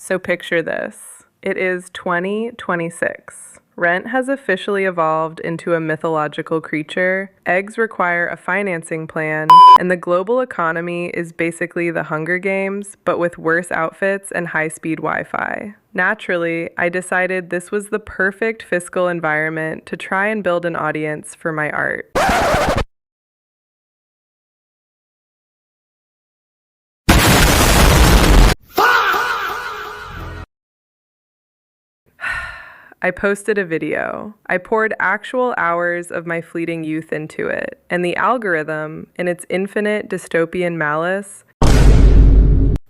So picture this. It is 2026. Rent has officially evolved into a mythological creature, eggs require a financing plan, and the global economy is basically the Hunger Games, but with worse outfits and high-speed Wi-Fi. Naturally, I decided this was the perfect fiscal environment to try and build an audience for my art. I posted a video. I poured actual hours of my fleeting youth into it, and the algorithm, in its infinite dystopian malice,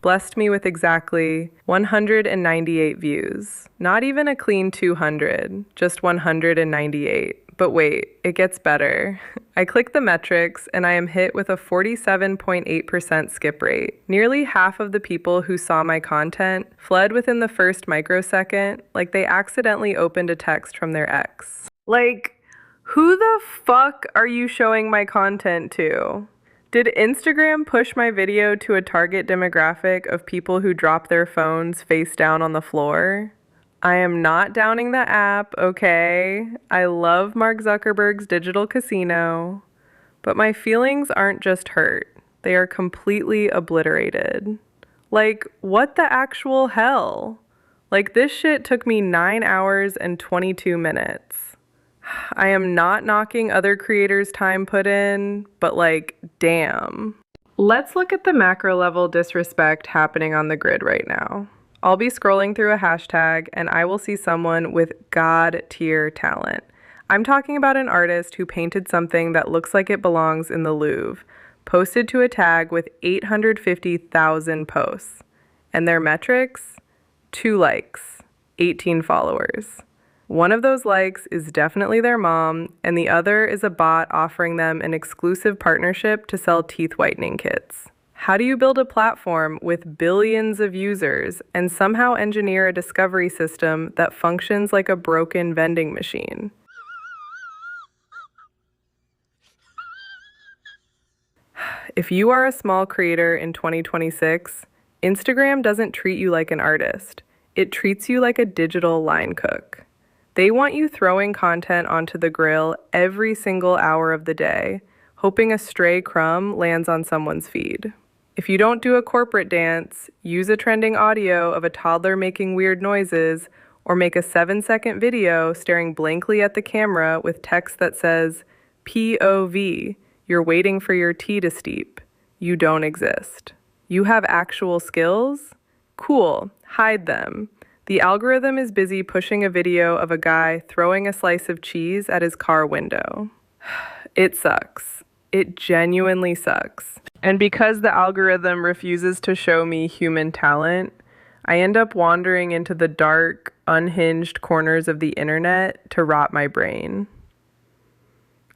blessed me with exactly 198 views. Not even a clean 200, just 198. But wait, it gets better. I click the metrics and I am hit with a 47.8% skip rate. Nearly half of the people who saw my content fled within the first microsecond, like they accidentally opened a text from their ex. Like, who the fuck are you showing my content to? Did Instagram push my video to a target demographic of people who drop their phones face down on the floor? I am not downing the app, okay? I love Mark Zuckerberg's digital casino. But my feelings aren't just hurt. They are completely obliterated. Like, what the actual hell? Like, this shit took me 9 hours and 22 minutes. I am not knocking other creators' time put in, but like, damn. Let's look at the macro level disrespect happening on the grid right now. I'll be scrolling through a hashtag and I will see someone with god-tier talent. I'm talking about an artist who painted something that looks like it belongs in the Louvre, posted to a tag with 850,000 posts. And their metrics? 2 likes, 18 followers. One of those likes is definitely their mom, and the other is a bot offering them an exclusive partnership to sell teeth whitening kits. How do you build a platform with billions of users and somehow engineer a discovery system that functions like a broken vending machine? If you are a small creator in 2026, Instagram doesn't treat you like an artist. It treats you like a digital line cook. They want you throwing content onto the grill every single hour of the day, hoping a stray crumb lands on someone's feed. If you don't do a corporate dance, use a trending audio of a toddler making weird noises, or make a 7-second video staring blankly at the camera with text that says, POV, you're waiting for your tea to steep, you don't exist. You have actual skills? Cool, hide them. The algorithm is busy pushing a video of a guy throwing a slice of cheese at his car window. It sucks. It genuinely sucks. And because the algorithm refuses to show me human talent, I end up wandering into the dark, unhinged corners of the internet to rot my brain.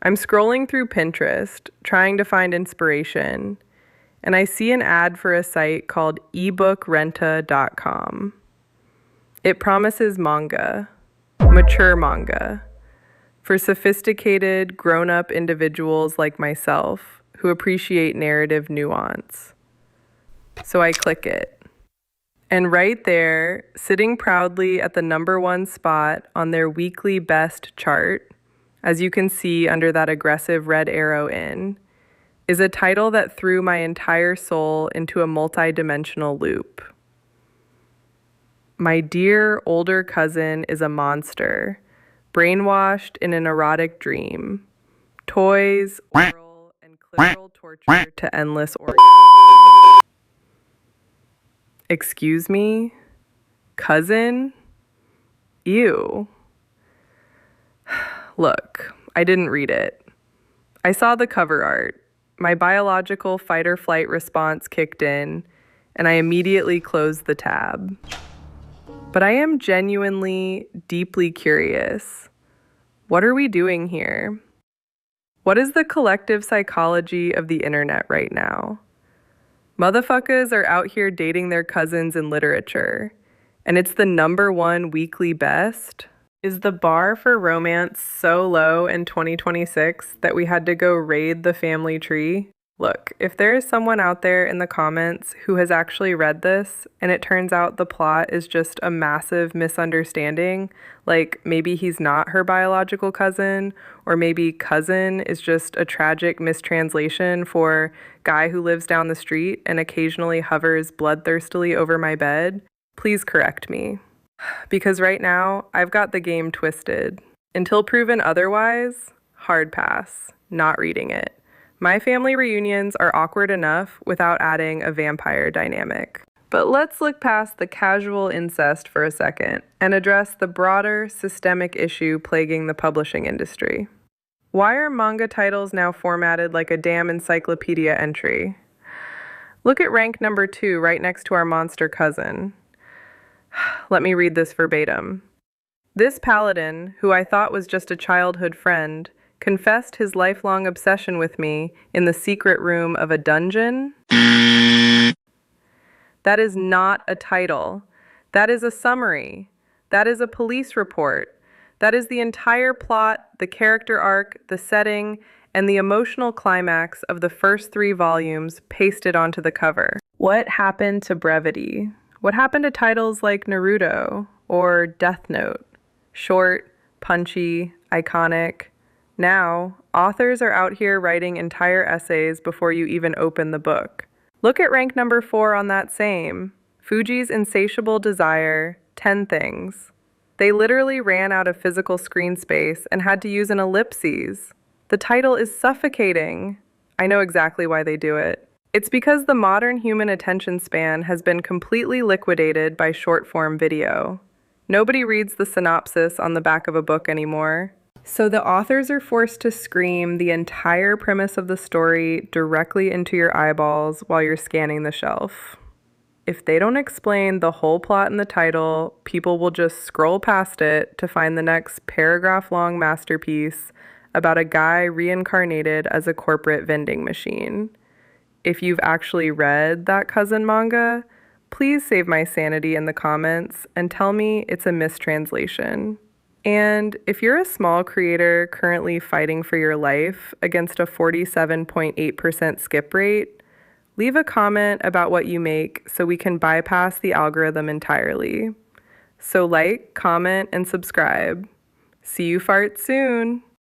I'm scrolling through Pinterest, trying to find inspiration, and I see an ad for a site called ebookrenta.com. It promises manga, mature manga, for sophisticated, grown-up individuals like myself who appreciate narrative nuance. So I click it. And right there, sitting proudly at the #1 spot on their weekly best chart, as you can see under that aggressive red arrow in, is a title that threw my entire soul into a multi-dimensional loop. My dear older cousin is a monster, brainwashed in an erotic dream. Toys, oral, and clitoral torture to endless orgasms. Excuse me? Cousin? Ew. Look, I didn't read it. I saw the cover art. My biological fight-or-flight response kicked in, and I immediately closed the tab. But I am genuinely, deeply curious. What are we doing here? What is the collective psychology of the internet right now? Motherfuckers are out here dating their cousins in literature, and it's the #1 weekly best? Is the bar for romance so low in 2026 that we had to go raid the family tree? Look, if there is someone out there in the comments who has actually read this and it turns out the plot is just a massive misunderstanding, like maybe he's not her biological cousin, or maybe cousin is just a tragic mistranslation for guy who lives down the street and occasionally hovers bloodthirstily over my bed, please correct me. Because right now, I've got the game twisted. Until proven otherwise, hard pass, not reading it. My family reunions are awkward enough without adding a vampire dynamic. But let's look past the casual incest for a second and address the broader systemic issue plaguing the publishing industry. Why are manga titles now formatted like a damn encyclopedia entry? Look at rank number 2 right next to our monster cousin. Let me read this verbatim. This paladin, who I thought was just a childhood friend, confessed his lifelong obsession with me in the secret room of a dungeon? That is not a title. That is a summary. That is a police report. That is the entire plot, the character arc, the setting, and the emotional climax of the first 3 volumes pasted onto the cover. What happened to Brevity? What happened to titles like Naruto or Death Note? Short, punchy, iconic. Now, authors are out here writing entire essays before you even open the book. Look at rank number 4 on that same. Fuji's Insatiable Desire, 10 Things. They literally ran out of physical screen space and had to use an ellipses. The title is suffocating. I know exactly why they do it. It's because the modern human attention span has been completely liquidated by short-form video. Nobody reads the synopsis on the back of a book anymore. So the authors are forced to scream the entire premise of the story directly into your eyeballs while you're scanning the shelf. If they don't explain the whole plot in the title, people will just scroll past it to find the next paragraph-long masterpiece about a guy reincarnated as a corporate vending machine. If you've actually read that cousin manga, please save my sanity in the comments and tell me it's a mistranslation. And if you're a small creator currently fighting for your life against a 47.8% skip rate, leave a comment about what you make so we can bypass the algorithm entirely. So like, comment, and subscribe. See you fart soon!